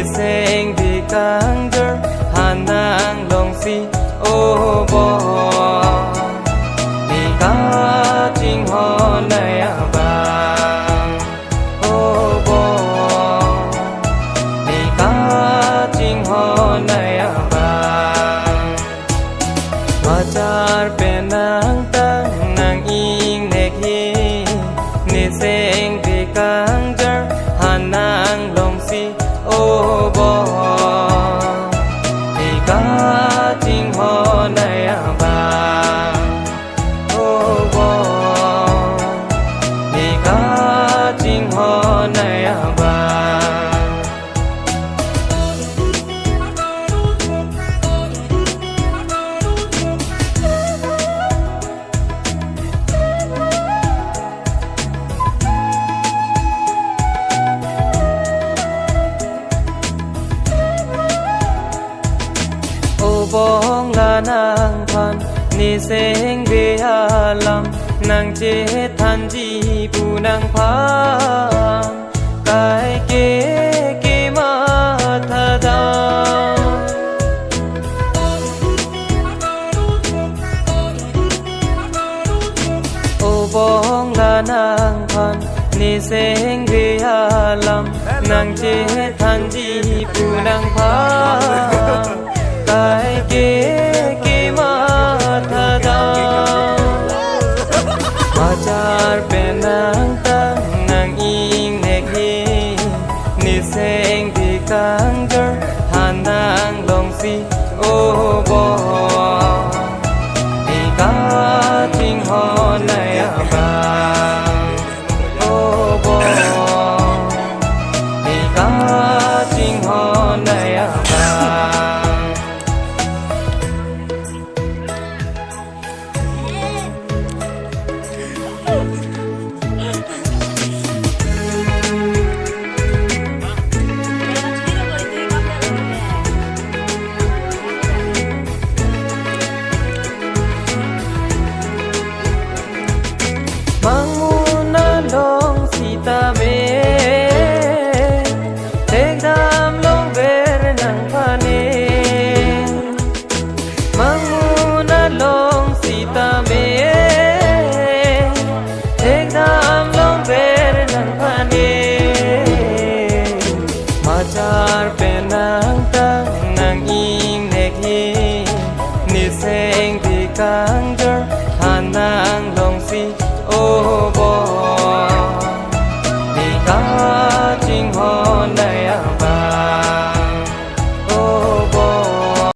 seng di kanger hanang long si o bo di ka jing ho nay ba o bo di ka jing ho nay ba majar penang tang nang ing ne khi ni seng di kanger hanang long si o bo di ka jing ho nay ba o bo di ka jing ho nay ba bong la nang phan ni seng ve alam nang che than ji bu nang pha kai ke ma tha da o bong la nang phan ni seng ve alam nang che than ji bu nang pha kai ke ma tha da majar penang tang nang ing ne khi ni seng di kanger hanang long si o bo di ka jing ho nay ba o bo di ka jing ho nay ba manguna long sita me tek dam long ver nang phane manguna long sita me tek dam long ver nang phane majar penang tang nang ing ne khi ni seng di kang